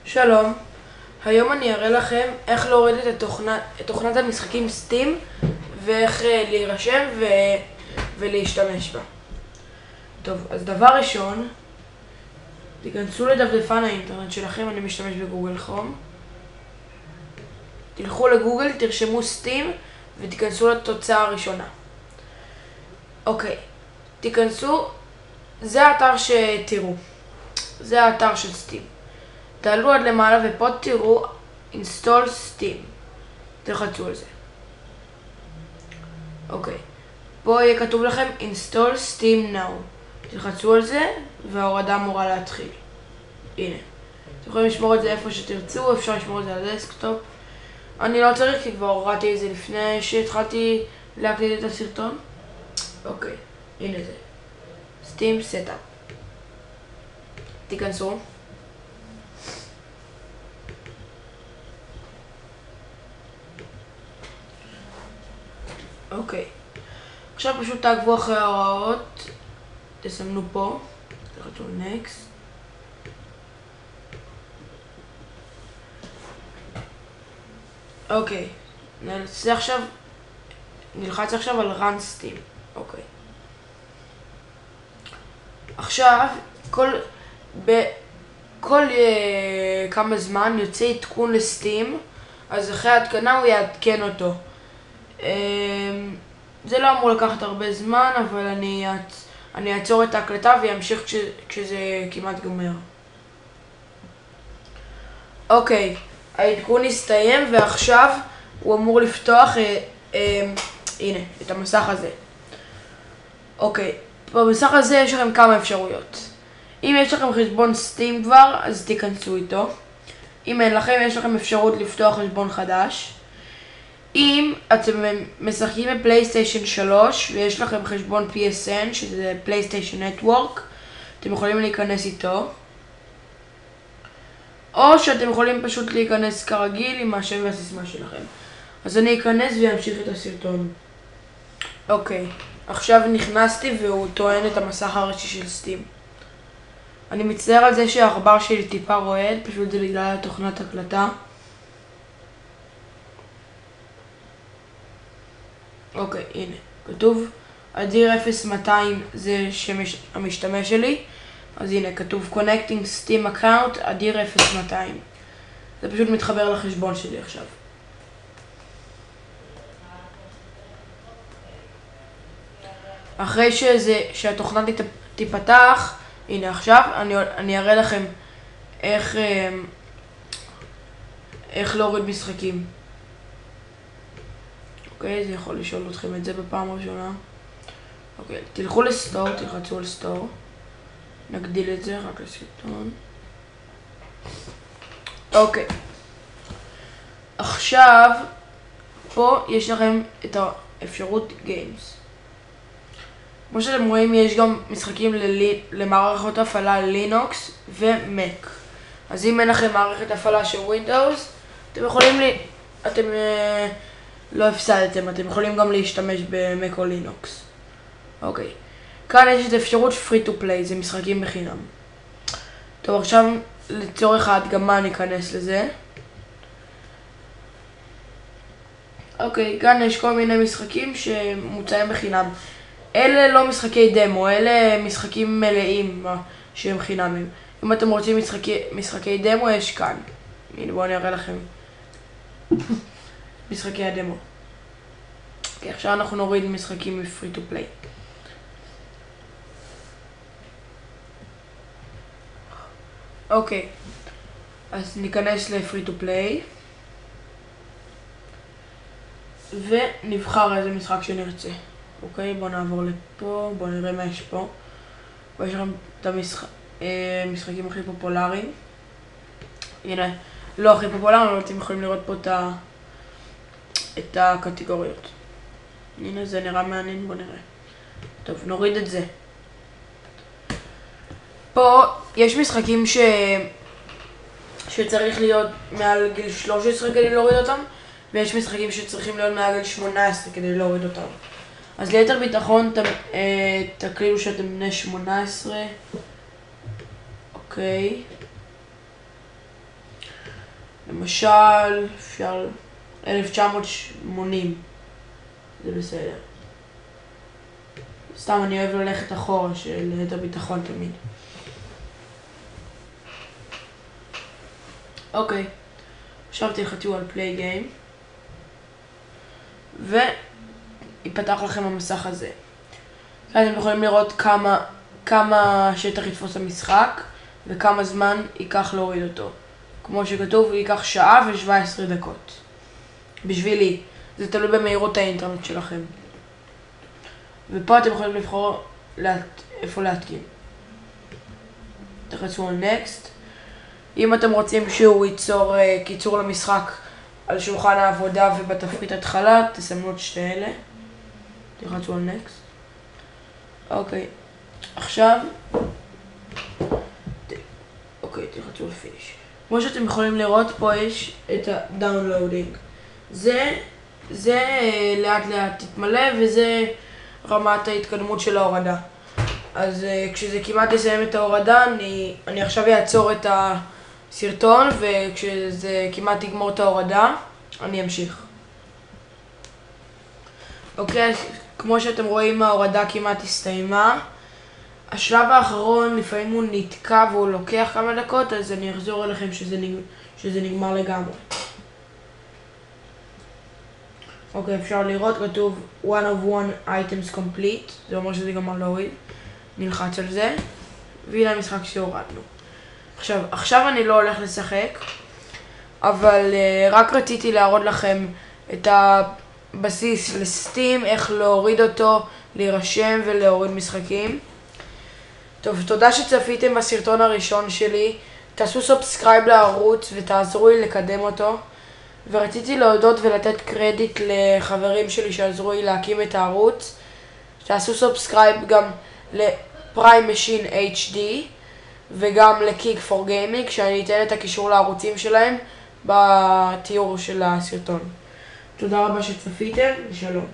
שלום, היום אני אראה לכם איך להוריד את תוכנת המשחקים סטים ואיך להירשם ולהשתמש בה. טוב, אז דבר ראשון, תיכנסו לדפדפן האינטרנט שלכם, אני משתמש בגוגל כרום. תלכו לגוגל, תרשמו סטים ותיכנסו לתוצאה הראשונה. אוקיי, תיכנסו, זה האתר שתראו, זה האתר של סטים. תעלו עד למעלה ופה תראו install steam, תלחצו על זה. אוקיי, פה יהיה כתוב לכם install steam now, תלחצו על זה וההורדה אמורה להתחיל. הנה, אתם יכולים לשמור את זה איפה שתרצו, אפשר לשמור את זה על הדסקטופ. אני לא צריך כי כבר הורדתי את זה לפני שהתחלתי להקליט את הסרטון. אוקיי, הנה זה steam setup, תיכנסו. אוקיי, עכשיו פשוט תעקבו אחרי ההוראות, תסמנו פה, תלחצו next. אוקיי, נלחץ עכשיו על run steam. אוקיי. עכשיו, כל כמה זמן יוצא עדכון לסטים, אז אחרי ההתקנה הוא יעדכן אותו. זה לא אמור לקחת הרבה זמן, אבל אני אעצור את ההקלטה וימשיך כשזה כמעט גומר. אוקיי, העדכון הסתיים ועכשיו הוא אמור לפתוח הנה, את המסך הזה. אוקיי, במסך הזה יש לכם כמה אפשרויות. אם יש לכם חשבון סטים כבר, אז תיכנסו איתו. אם אין לכם, יש לכם אפשרות לפתוח חשבון חדש. אם אתם משחקים בפלייסטיישן 3 ויש לכם חשבון PSN, שזה פלייסטיישן נטוורק, אתם יכולים להיכנס איתו. או שאתם יכולים פשוט להיכנס כרגיל עם השם והסיסמה שלכם. אז אני אכנס ואמשיך את הסרטון. אוקיי, עכשיו נכנסתי והוא טוען את המסך הראשי של סטים. אני מצטער על זה שהעכבר שלי טיפה רועד, פשוט זה בגלל תוכנת הקלטה. אוקיי, הנה, כתוב אדיר 0200 זה שם המשתמש שלי. אז הנה, כתוב Connecting Steam Account אדיר 0200. זה פשוט מתחבר לחשבון שלי עכשיו. אחרי שהתוכנה תיפתח, הנה עכשיו אני אראה לכם איך להוריד משחקים. אוקיי, זה יכול לשאול אתכם את זה בפעם הראשונה. אוקיי, תלכו לסטור, תלחצו על סטור. נגדיל את זה רק לסרטון. אוקיי. עכשיו, פה יש לכם את האפשרות גיימס. כמו שאתם רואים, יש גם משחקים למערכות הפעלה לינוקס ומק. אז אם אין לכם מערכת הפעלה של ווינדוס, אתם לא הפסדתם, אתם יכולים גם להשתמש במק או לינוקס. אוקיי. כאן יש את אפשרות free to play, זה משחקים בחינם. טוב, עכשיו לצורך ההדגמה ניכנס לזה. אוקיי, כאן יש כל מיני משחקים שמוצאים בחינם. אלה לא משחקי דמו, אלה משחקים מלאים שהם חינמים. אם אתם רוצים משחקי דמו, יש כאן. הנה, בואו אני אראה לכם. משחקי הדמו. אוקיי, עכשיו אנחנו נוריד משחקים מ-free to play. אוקיי, אז ניכנס ל-free to play ונבחר איזה משחק שנרצה. אוקיי, בואו נעבור לפה, בואו נראה מה יש פה. פה יש לכם את המשחקים הכי פופולריים. הנה, לא הכי פופולריים, אבל אתם יכולים לראות פה את הקטגוריות. הנה, זה נראה מעניין, בואו נראה. טוב, נוריד את זה. פה יש משחקים שצריך להיות מעל גיל 13 כדי להוריד אותם, ויש משחקים שצריכים להיות מעל גיל 18 כדי להוריד אותם. אז ליתר ביטחון תקלילו שאתם בני 18. אוקיי. למשל, אפשר 1980. זה בסדר. סתם אני אוהב ללכת אחורה של ליתר ביטחון תמיד. אוקיי. עכשיו תלחצו על פליי גיים. ויפתח לכם המסך הזה. כאן אתם יכולים לראות כמה שטח יתפוס המשחק וכמה זמן ייקח להוריד אותו. כמו שכתוב, ייקח שעה ו17 דקות. בשבילי. זה תלוי במהירות האינטרנט שלכם. ופה אתם יכולים לבחור איפה להתקין. תחצו על Next. אם אתם רוצים שהוא ייצור קיצור למשחק על שולחן העבודה ובתפריט התחלה, תסמנו את שתי אלה. תחצו על Next. אוקיי. עכשיו, תלחצו על Finish. כמו שאתם יכולים לראות, פה יש את ה-Downloading. זה לאט לאט תתמלא וזה רמת ההתקדמות של ההורדה. אז כשזה כמעט יסיים את ההורדה, אני עכשיו אעצור את הסרטון, וכשזה כמעט יגמור את ההורדה, אני אמשיך. אוקיי, כמו שאתם רואים, ההורדה כמעט הסתיימה. השלב האחרון, לפעמים הוא נתקע והוא לוקח כמה דקות, אז אני אחזור אליכם שזה נגמר לגמרי. אוקיי, אפשר לראות, כתוב one of one items complete, זה אומר שזה גמר להוריד. נלחץ על זה, והנה המשחק שהורדנו. עכשיו אני לא הולך לשחק, אבל רק רציתי להראות לכם את הבסיס לסטים, איך להוריד אותו, להירשם ולהוריד משחקים. טוב, תודה שצפיתם בסרטון הראשון שלי, תעשו סאבסקרייב לערוץ ותעזרו לי לקדם אותו. ורציתי להודות ולתת קרדיט לחברים שלי שעזרו לי להקים את הערוץ. תעשו סאבסקרייב גם לפריים משין HD וגם לקיק פור גיימינג, שאני אתן את הקישור לערוצים שלהם בתיאור של הסרטון. תודה רבה שצפיתם ושלום.